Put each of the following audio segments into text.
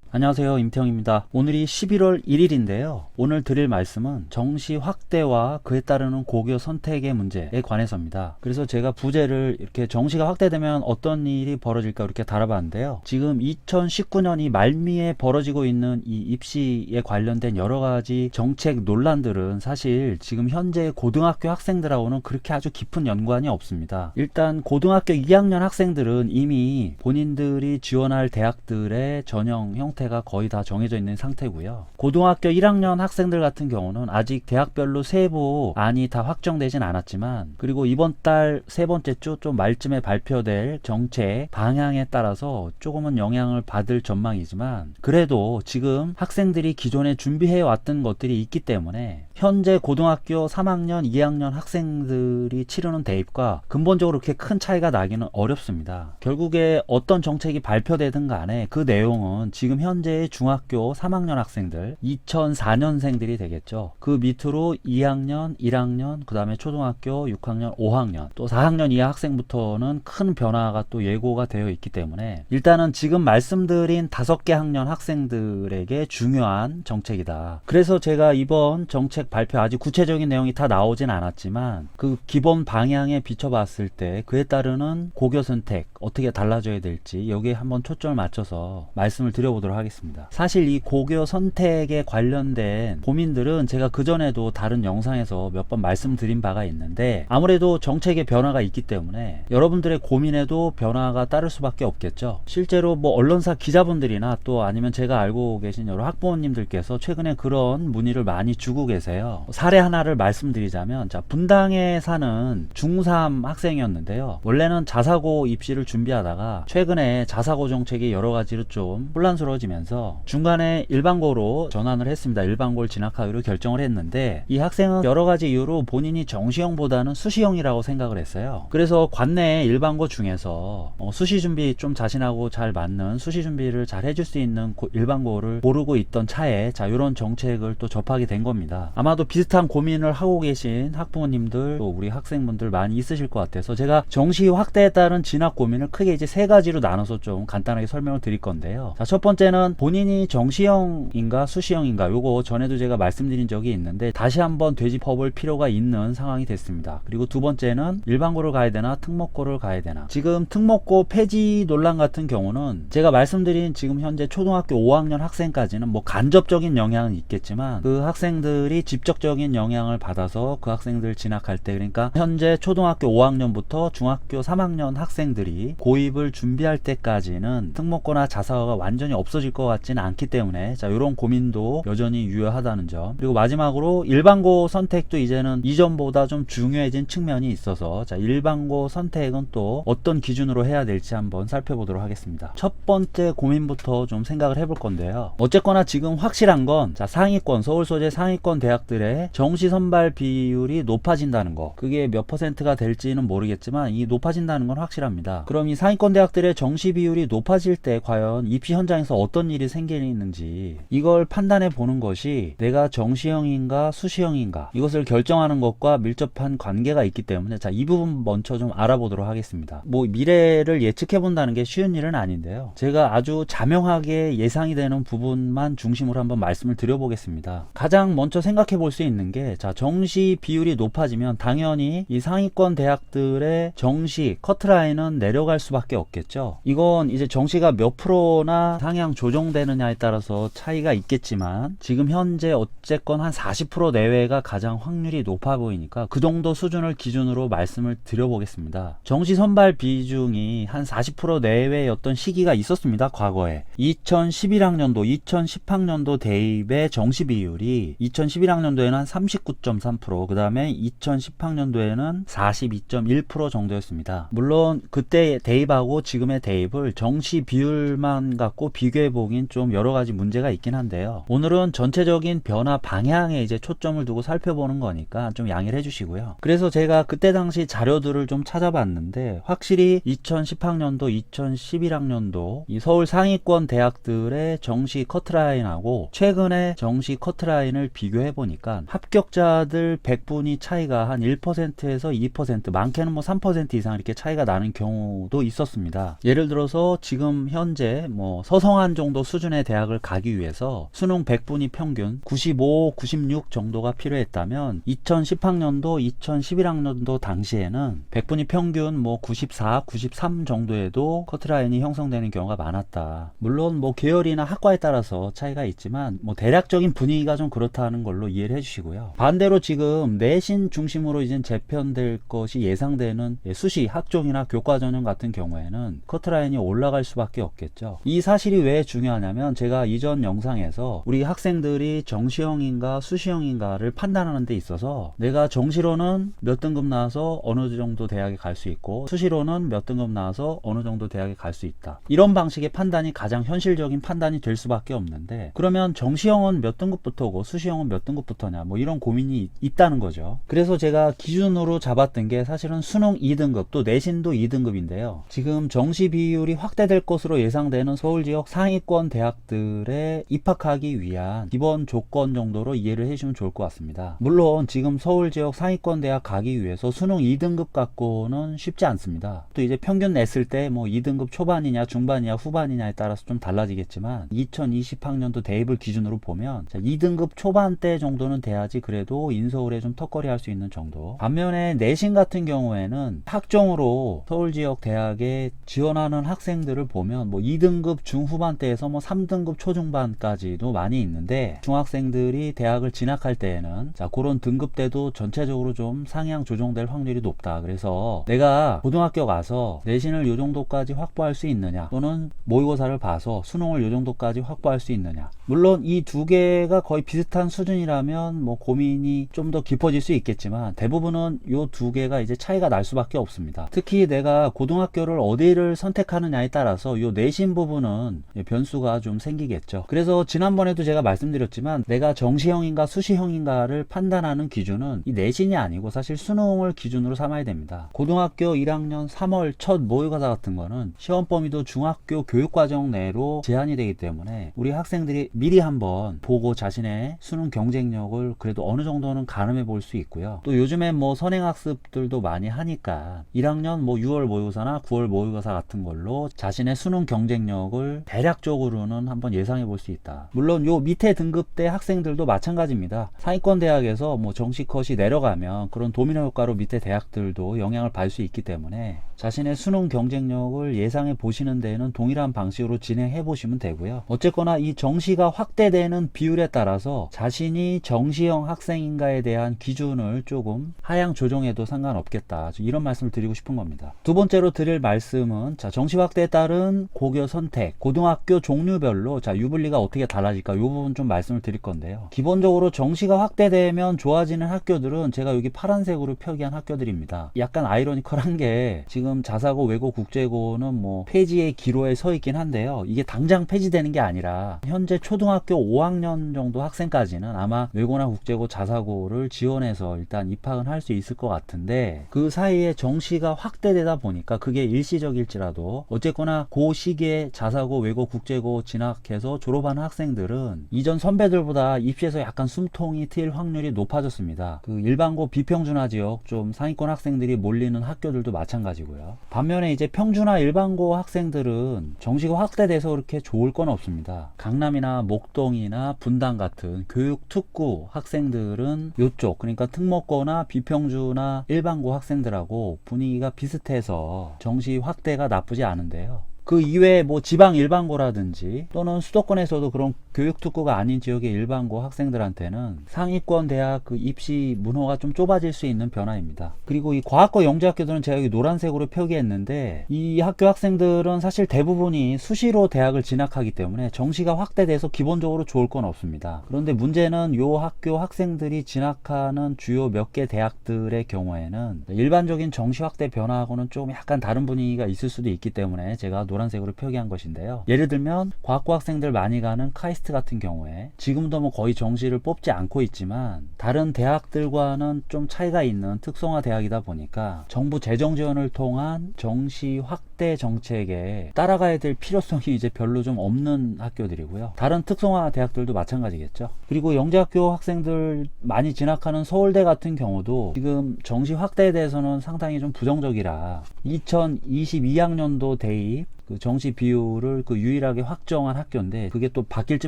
안녕하세요, 임태형입니다. 오늘이 11월 1일인데요 오늘 드릴 말씀은 정시 확대와 그에 따르는 고교 선택의 문제에 관해서입니다. 그래서 제가 부제를 이렇게 정시가 확대되면 어떤 일이 벌어질까 이렇게 달아봤는데요, 지금 2019년이 말미에 벌어지고 있는 이 입시에 관련된 여러가지 정책 논란들은 사실 지금 현재 고등학교 학생들하고는 그렇게 아주 깊은 연관이 없습니다. 일단 고등학교 2학년 학생들은 이미 본인들이 지원할 대학들의 전형 형태가 거의 다 정해져 있는 상태고요. 고등학교 1학년 학생들 같은 경우는 아직 대학별로 세부안이 다 확정되진 않았지만, 그리고 이번 달 세 번째 주 좀 말쯤에 발표될 정책 방향에 따라서 조금은 영향을 받을 전망이지만, 그래도 지금 학생들이 기존에 준비해 왔던 것들이 있기 때문에 현재 고등학교 3학년, 2학년 학생들이 치르는 대입과 근본적으로 그렇게 큰 차이가 나기는 어렵습니다. 결국에 어떤 정책이 발표되든 간에 그 내용은 지금 현재의 중학교 3학년 학생들, 2004년생들이 되겠죠. 그 밑으로 2학년, 1학년, 그 다음에 초등학교 6학년, 5학년, 또 4학년 이하 학생부터는 큰 변화가 또 예고가 되어 있기 때문에 일단은 지금 말씀드린 5개 학년 학생들에게 중요한 정책이다. 그래서 제가 이번 정책 발표 아직 구체적인 내용이 다 나오진 않았지만 그 기본 방향에 비춰봤을 때 그에 따르는 고교 선택 어떻게 달라져야 될지 여기에 한번 초점을 맞춰서 말씀을 드려보도록 하겠습니다. 사실 이 고교 선택에 관련된 고민들은 제가 그전에도 다른 영상에서 몇 번 말씀드린 바가 있는데, 아무래도 정책의 변화가 있기 때문에 여러분들의 고민에도 변화가 따를 수밖에 없겠죠. 실제로 뭐 언론사 기자분들이나 또 아니면 제가 알고 계신 여러 학부모님들께서 최근에 그런 문의를 많이 주고 계세요. 사례 하나를 말씀드리자면, 자, 분당에 사는 중3 학생이었는데요, 원래는 자사고 입시를 준비하다가 최근에 자사고 정책이 여러 가지로 좀 혼란스러워지면서 중간에 일반고로 전환을 했습니다. 일반고를 진학하기로 결정을 했는데, 이 학생은 여러 가지 이유로 본인이 정시형보다는 수시형이라고 생각을 했어요. 그래서 관내 일반고 중에서 수시 준비 좀 자신하고 잘 맞는 수시 준비를 잘 해줄 수 있는 일반고를 고르고 있던 차에 자, 이런 정책을 또 접하게 된 겁니다. 아마도 비슷한 고민을 하고 계신 학부모님들 또 우리 학생분들 많이 있으실 것 같아서 제가 정시 확대에 따른 진학 고민을 크게 이제 세 가지로 나눠서 좀 간단하게 설명을 드릴 건데요. 자, 첫 번째는 본인이 정시형인가 수시형인가, 요거 전에도 제가 말씀드린 적이 있는데 다시 한번 되짚어볼 필요가 있는 상황이 됐습니다. 그리고 두 번째는 일반고를 가야 되나 특목고를 가야 되나. 지금 특목고 폐지 논란 같은 경우는 제가 말씀드린 지금 현재 초등학교 5학년 학생까지는 뭐 간접적인 영향은 있겠지만 그 학생들이 직접적인 영향을 받아서 그 학생들 진학할 때, 그러니까 현재 초등학교 5학년부터 중학교 3학년 학생들이 고입을 준비할 때까지는 특목고나 자사고가 완전히 없어질 것 같지는 않기 때문에 자, 이런 고민도 여전히 유효하다는 점. 그리고 마지막으로 일반고 선택도 이제는 이전보다 좀 중요해진 측면이 있어서 자, 일반고 선택은 또 어떤 기준으로 해야 될지 한번 살펴보도록 하겠습니다. 첫 번째 고민부터 좀 생각을 해볼 건데요, 어쨌거나 지금 확실한 건 자, 상위권, 서울 소재 상위권 대학들의 정시 선발 비율이 높아진다는 거, 그게 몇 퍼센트가 될지는 모르겠지만 이 높아진다는 건 확실합니다. 그럼 이 상위권 대학들의 정시 비율이 높아질 때 과연 입시 현장에서 어떤 일이 생기는지 이걸 판단해 보는 것이 내가 정시형인가 수시형인가 이것을 결정하는 것과 밀접한 관계가 있기 때문에 자, 이 부분 먼저 좀 알아보도록 하겠습니다. 뭐 미래를 예측해 본다는 게 쉬운 일은 아닌데요, 제가 아주 자명하게 예상이 되는 부분만 중심으로 한번 말씀을 드려보겠습니다. 가장 먼저 생각해 볼 수 있는 게 자, 정시 비율이 높아지면 당연히 이 상위권 대학들의 정시 커트라인은 내려갈 수밖에 없겠죠. 이건 이제 정시가 몇 프로나 상향 조정되느냐에 따라서 차이가 있겠지만 지금 현재 어쨌건 한 40% 내외가 가장 확률이 높아 보이니까 그 정도 수준을 기준으로 말씀을 드려보겠습니다. 정시 선발 비중이 한 40% 내외였던 시기가 있었습니다. 과거에 2011학년도 2010학년도 대입의 정시 비율이 2011학년도에는 한 39.3%, 그 다음에 2010학년도에는 42.1% 정도였습니다. 물론 그때 대입하고 지금의 대입을 정시 비율만 갖고 비교해 보긴 좀 여러 가지 문제가 있긴 한데요, 오늘은 전체적인 변화 방향에 이제 초점을 두고 살펴보는 거니까 좀 양해를 해주시고요. 그래서 제가 그때 당시 자료들을 좀 찾아봤는데 확실히 2010학년도 2011학년도 이 서울 상위권 대학들의 정시 커트라인하고 최근의 정시 커트라인을 비교해 보니까 해보니까 합격자들 100분이 차이가 한 1%에서 2%, 많게는 뭐 3% 이상 이렇게 차이가 나는 경우도 있었습니다. 예를 들어서 지금 현재 뭐 서성한 정도 수준의 대학을 가기 위해서 수능 100분이 평균 95, 96 정도가 필요했다면 2010학년도, 2011학년도 당시에는 100분이 평균 뭐 94, 93 정도에도 커트라인이 형성되는 경우가 많았다. 물론 뭐 계열이나 학과에 따라서 차이가 있지만 뭐 대략적인 분위기가 좀 그렇다는 걸로 이해를 해주시고요. 반대로 지금 내신 중심으로 이제 재편될 것이 예상되는 수시, 학종이나 교과전형 같은 경우에는 커트라인이 올라갈 수밖에 없겠죠. 이 사실이 왜 중요하냐면 제가 이전 영상에서 우리 학생들이 정시형인가 수시형인가를 판단하는 데 있어서 내가 정시로는 몇 등급 나와서 어느 정도 대학에 갈 수 있고 수시로는 몇 등급 나와서 어느 정도 대학에 갈 수 있다. 이런 방식의 판단이 가장 현실적인 판단이 될 수밖에 없는데, 그러면 정시형은 몇 등급부터고 수시형은 몇 등급부터냐, 뭐 이런 고민이 있다는 거죠. 그래서 제가 기준으로 잡았던 게 사실은 수능 2등급 또 내신도 2등급인데요. 지금 정시 비율이 확대될 것으로 예상되는 서울 지역 상위권 대학들에 입학하기 위한 기본 조건 정도로 이해를 해주시면 좋을 것 같습니다. 물론 지금 서울 지역 상위권 대학 가기 위해서 수능 2등급 갖고는 쉽지 않습니다. 또 이제 평균 냈을 때 뭐 2등급 초반이냐 중반이냐 후반이냐에 따라서 좀 달라지겠지만 2020학년도 대입을 기준으로 보면 2등급 초반대 정도는 돼야지 그래도 인서울에 좀 턱걸이 할 수 있는 정도. 반면에 내신 같은 경우에는 학종으로 서울 지역 대학에 지원하는 학생들을 보면 뭐 2등급 중후반대에서 뭐 3등급 초중반까지도 많이 있는데, 중학생들이 대학을 진학할 때에는 그런 등급대도 전체적으로 좀 상향 조정될 확률이 높다. 그래서 내가 고등학교 가서 내신을 요 정도까지 확보할 수 있느냐, 또는 모의고사를 봐서 수능을 요 정도까지 확보할 수 있느냐. 물론 이 두 개가 거의 비슷한 수준이라면 뭐 고민이 좀 더 깊어질 수 있겠지만 대부분은 요 두 개가 이제 차이가 날 수밖에 없습니다. 특히 내가 고등학교를 어디를 선택하느냐에 따라서 요 내신 부분은 변수가 좀 생기겠죠. 그래서 지난번에도 제가 말씀드렸지만 내가 정시형인가 수시형인가를 판단하는 기준은 이 내신이 아니고 사실 수능을 기준으로 삼아야 됩니다. 고등학교 1학년 3월 첫 모의고사 같은 거는 시험 범위도 중학교 교육과정 내로 제한이 되기 때문에 우리 학생들이 미리 한번 보고 자신의 수능 경쟁력을 그래도 어느 정도는 가늠해 볼 수 있고요. 또 요즘에 뭐 선행학습들도 많이 하니까 1학년 뭐 6월 모의고사나 9월 모의고사 같은 걸로 자신의 수능 경쟁력을 대략적으로는 한번 예상해 볼 수 있다. 물론 요 밑에 등급대 학생들도 마찬가지입니다. 상위권 대학에서 뭐 정시컷이 내려가면 그런 도미노 효과로 밑에 대학들도 영향을 받을 수 있기 때문에 자신의 수능 경쟁력을 예상해 보시는 데에는 동일한 방식으로 진행해 보시면 되고요. 어쨌거나 이 정시가 확대되는 비율에 따라서 자신이 정시형 학생인가에 대한 기준을 조금 하향 조정해도 상관없겠다, 이런 말씀을 드리고 싶은 겁니다. 두 번째로 드릴 말씀은 정시 확대에 따른 고교 선택, 고등학교 종류별로 유불리가 어떻게 달라질까, 이 부분 좀 말씀을 드릴 건데요. 기본적으로 정시가 확대되면 좋아지는 학교들은 제가 여기 파란색으로 표기한 학교들입니다. 약간 아이러니컬한 게 지금 자사고, 외고, 국제고는 뭐 폐지의 기로에 서 있긴 한데요. 이게 당장 폐지되는 게 아니라 현재 초등학교 5학년 정도 학생까지는 아마 외고나 국제고, 자사고를 지원해서 일단 입학은 할 수 있을 것 같은데, 그 사이에 정시가 확대되다 보니까 그게 일시적일지라도 어쨌거나 그 시기에 자사고, 외고, 국제고 진학해서 졸업하는 학생들은 이전 선배들보다 입시에서 약간 숨통이 트일 확률이 높아졌습니다. 그 일반고 비평준화 지역 좀 상위권 학생들이 몰리는 학교들도 마찬가지고요. 반면에 이제 평준화 일반고 학생들은 정시가 확대돼서 그렇게 좋을 건 없습니다. 강남이나 목동이나 분당 같은 교육 특구 학생들은 요쪽, 그러니까 특목고나 비평준화 일반고 학생들하고 분위기가 비슷해서 정시 확대가 나쁘지 않은데요. 그 이외에 뭐 지방 일반고라든지 또는 수도권에서도 그런 교육특구가 아닌 지역의 일반고 학생들한테는 상위권 대학 그 입시 문호가 좀 좁아질 수 있는 변화입니다. 그리고 이 과학고 영재학교들은 제가 여기 노란색으로 표기했는데, 이 학교 학생들은 사실 대부분이 수시로 대학을 진학하기 때문에 정시가 확대돼서 기본적으로 좋을 건 없습니다. 그런데 문제는 요 학교 학생들이 진학하는 주요 몇 개 대학들의 경우에는 일반적인 정시 확대 변화하고는 좀 약간 다른 분위기가 있을 수도 있기 때문에 제가 노란색으로 표기한 것인데요. 예를 들면 과학고 학생들 많이 가는 카이스트 같은 경우에 지금도 뭐 거의 정시를 뽑지 않고 있지만 다른 대학들과는 좀 차이가 있는 특성화 대학이다 보니까 정부 재정 지원을 통한 정시 확대 확대 정책에 따라가야 될 필요성이 이제 별로 좀 없는 학교들이고요. 다른 특성화 대학들도 마찬가지겠죠. 그리고 영재학교 학생들 많이 진학하는 서울대 같은 경우도 지금 정시 확대에 대해서는 상당히 좀 부정적이라 2022학년도 대입 그 정시 비율을 유일하게 확정한 학교인데 그게 또 바뀔지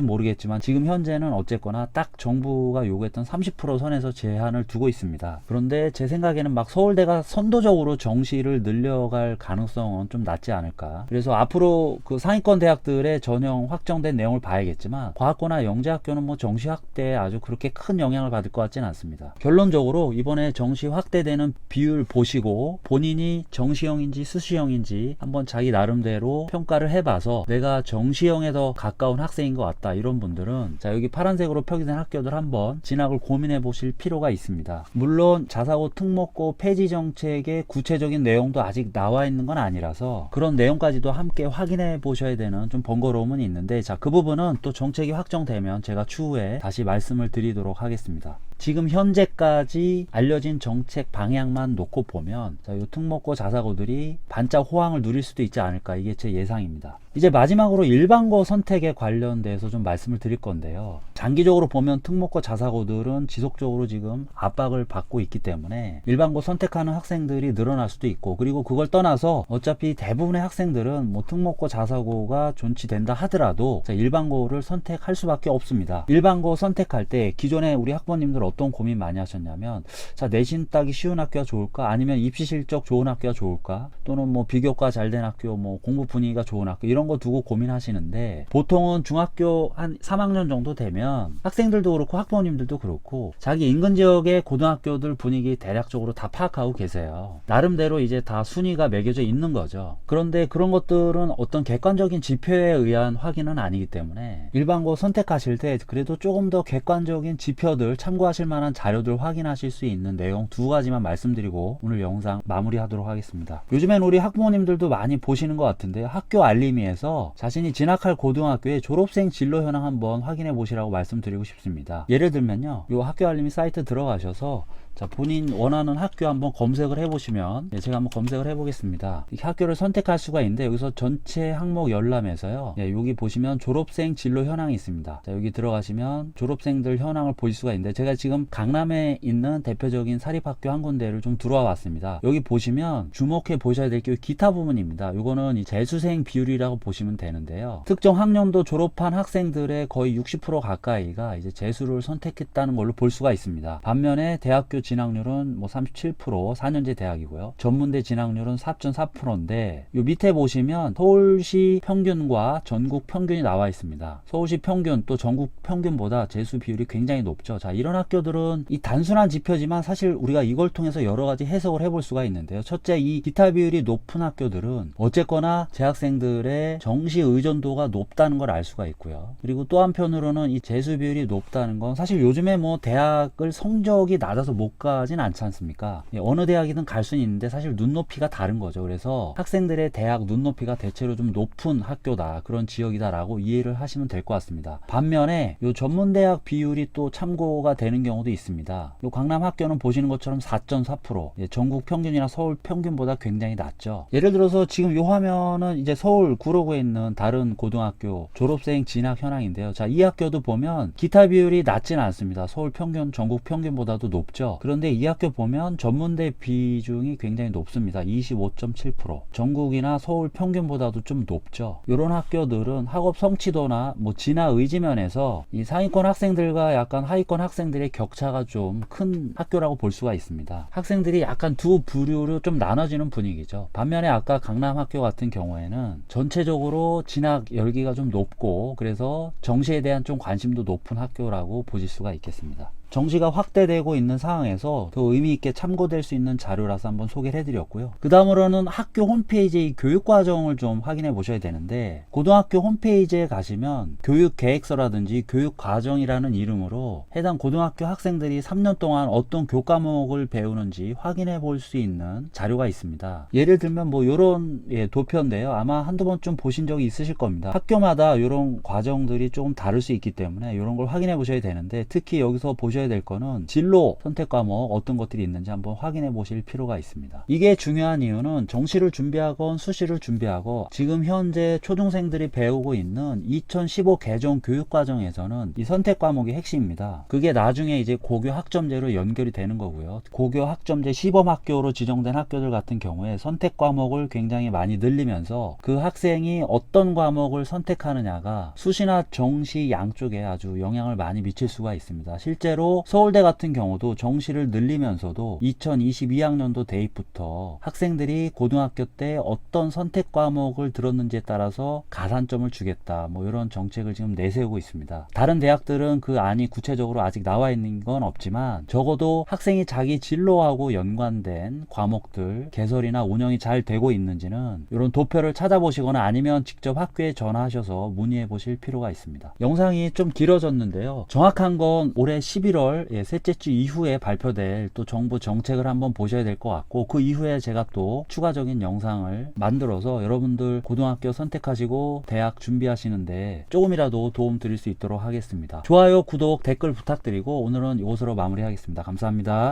모르겠지만 지금 현재는 어쨌거나 딱 정부가 요구했던 30% 선에서 제한을 두고 있습니다. 그런데 제 생각에는 막 서울대가 선도적으로 정시를 늘려갈 가능성은 좀 낮지 않을까. 그래서 앞으로 그 상위권 대학들의 전형 확정된 내용을 봐야겠지만 과학고나 영재학교는 뭐 정시 확대에 아주 그렇게 큰 영향을 받을 것 같지는 않습니다. 결론적으로 이번에 정시 확대되는 비율 보시고 본인이 정시형인지 수시형인지 한번 자기 나름대로 평가를 해봐서 내가 정시형에 더 가까운 학생인 것 같다 이런 분들은 자 여기 파란색으로 표기된 학교들 한번 진학을 고민해 보실 필요가 있습니다. 물론 자사고 특목고 폐지 정책의 구체적인 내용도 아직 나와 있는 건 아니라서 그런 내용까지도 함께 확인해 보셔야 되는 좀 번거로움은 있는데 자 그 부분은 또 정책이 확정되면 제가 추후에 다시 말씀을 드리도록 하겠습니다. 지금 현재까지 알려진 정책 방향만 놓고 보면 자, 이 특목고 자사고들이 반짝 호황을 누릴 수도 있지 않을까 이게 제 예상입니다. 이제 마지막으로 일반고 선택에 관련돼서 좀 말씀을 드릴 건데요. 장기적으로 보면 특목고 자사고들은 지속적으로 지금 압박을 받고 있기 때문에 일반고 선택하는 학생들이 늘어날 수도 있고 그리고 그걸 떠나서 어차피 대부분의 학생들은 뭐 특목고 자사고가 존치된다 하더라도 자, 일반고를 선택할 수밖에 없습니다. 일반고 선택할 때 기존에 우리 학부모님들 어떤 고민 많이 하셨냐면 자 내신 따기 쉬운 학교가 좋을까 아니면 입시 실적 좋은 학교가 좋을까 또는 뭐 비교과 잘 된 학교 뭐 공부 분위기가 좋은 학교 이런 거 두고 고민하시는데 보통은 중학교 한 3학년 정도 되면 학생들도 그렇고 학부모님들도 그렇고 자기 인근 지역의 고등학교들 분위기 대략적으로 다 파악하고 계세요. 나름대로 이제 다 순위가 매겨져 있는 거죠. 그런데 그런 것들은 어떤 객관적인 지표에 의한 확인은 아니기 때문에 일반고 선택하실 때 그래도 조금 더 객관적인 지표들 참고하실 만한 자료들 확인하실 수 있는 내용 두 가지만 말씀드리고 오늘 영상 마무리하도록 하겠습니다. 요즘엔 우리 학부모님들도 많이 보시는 것 같은데 학교 알림이에서 자신이 진학할 고등학교의 졸업생 진로 현황 한번 확인해 보시라고 말씀드리고 싶습니다. 예를 들면요, 요 학교 알림이 사이트 들어가셔서 자, 본인 원하는 학교 한번 검색을 해보시면 제가 한번 검색을 해보겠습니다. 이렇게 학교를 선택할 수가 있는데 여기서 전체 항목 열람에서요 여기 보시면 졸업생 진로 현황이 있습니다. 자, 여기 들어가시면 졸업생들 현황을 보실 수가 있는데 제가 지금 강남에 있는 대표적인 사립학교 한 군데를 좀 들어와 봤습니다. 여기 보시면 주목해 보셔야 될 게 기타 부분입니다. 이거는 이 재수생 비율이라고 보시면 되는데요. 특정 학년도 졸업한 학생들의 거의 60% 가까이가 이제 재수를 선택했다는 걸로 볼 수가 있습니다. 반면에 대학교 진학률은 뭐 37%, 4년제 대학이고요. 전문대 진학률은 4.4%인데 요 밑에 보시면 서울시 평균과 전국 평균이 나와 있습니다. 서울시 평균 또 전국 평균보다 재수 비율이 굉장히 높죠. 자, 이런 학교들은 이 단순한 지표지만 사실 우리가 이걸 통해서 여러 가지 해석을 해볼 수가 있는데요. 첫째, 이 기타 비율이 높은 학교들은 어쨌거나 재학생들의 정시 의존도가 높다는 걸 알 수가 있고요. 그리고 또 한편으로는 이 재수 비율이 높다는 건 사실 요즘에 뭐 대학을 성적이 낮아서 못 가진 않지 않습니까? 어느 대학이든 갈 수는 있는데 사실 눈높이가 다른 거죠. 그래서 학생들의 대학 눈높이가 대체로 좀 높은 학교다, 그런 지역이다라고 이해를 하시면 될 것 같습니다. 반면에 요 전문대학 비율이 또 참고가 되는 경우도 있습니다. 요 강남 학교는 보시는 것처럼 4.4%, 전국 평균이나 서울 평균보다 굉장히 낮죠. 예를 들어서 지금 요 화면은 이제 서울 구로구에 있는 다른 고등학교 졸업생 진학 현황인데요. 자, 이 학교도 보면 기타 비율이 낮지는 않습니다. 서울 평균, 전국 평균보다도 높죠. 그런데 이 학교 보면 전문대 비중이 굉장히 높습니다. 25.7%. 전국이나 서울 평균보다도 좀 높죠. 이런 학교들은 학업 성취도나 뭐 진학 의지면에서 이 상위권 학생들과 약간 하위권 학생들의 격차가 좀 큰 학교라고 볼 수가 있습니다. 학생들이 약간 두 부류로 좀 나눠지는 분위기죠. 반면에 아까 강남 학교 같은 경우에는 전체적으로 진학 열기가 좀 높고 그래서 정시에 대한 좀 관심도 높은 학교라고 보실 수가 있겠습니다. 정시가 확대되고 있는 상황에서 더 의미 있게 참고될 수 있는 자료라서 한번 소개를 해드렸고요. 그 다음으로는 학교 홈페이지의 교육과정을 좀 확인해 보셔야 되는데 고등학교 홈페이지에 가시면 교육계획서라든지 교육과정이라는 이름으로 해당 고등학교 학생들이 3년 동안 어떤 교과목을 배우는지 확인해 볼 수 있는 자료가 있습니다. 예를 들면 뭐 요런 도표인데요. 아마 한두 번쯤 보신 적이 있으실 겁니다. 학교마다 요런 과정들이 조금 다를 수 있기 때문에 요런 걸 확인해 보셔야 되는데 특히 여기서 보셔야 보셔야 될 거는 진로 선택 과목 어떤 것들이 있는지 한번 확인해 보실 필요가 있습니다. 이게 중요한 이유는 정시를 준비하건 수시를 준비하고 지금 현재 초중생들이 배우고 있는 2015 개정 교육과정에서는 이 선택 과목이 핵심입니다. 그게 나중에 이제 고교 학점제로 연결이 되는 거고요. 고교 학점제 시범학교로 지정된 학교들 같은 경우에 선택 과목을 굉장히 많이 늘리면서 그 학생이 어떤 과목을 선택하느냐가 수시나 정시 양쪽에 아주 영향을 많이 미칠 수가 있습니다. 실제로 서울대 같은 경우도 정시를 늘리면서도 2022학년도 대입부터 학생들이 고등학교 때 어떤 선택 과목을 들었는지에 따라서 가산점을 주겠다, 뭐 이런 정책을 지금 내세우고 있습니다. 다른 대학들은 그 안이 구체적으로 아직 나와 있는 건 없지만 적어도 학생이 자기 진로하고 연관된 과목들 개설이나 운영이 잘 되고 있는지는 이런 도표를 찾아보시거나 아니면 직접 학교에 전화하셔서 문의해 보실 필요가 있습니다. 영상이 좀 길어졌는데요. 정확한 건 올해 11월 셋째 주 이후에 발표될 또 정부 정책을 한번 보셔야 될 것 같고, 그 이후에 제가 또 추가적인 영상을 만들어서 여러분들 고등학교 선택하시고 대학 준비하시는데 조금이라도 도움 드릴 수 있도록 하겠습니다. 좋아요, 구독, 댓글 부탁드리고 오늘은 이것으로 마무리하겠습니다. 감사합니다.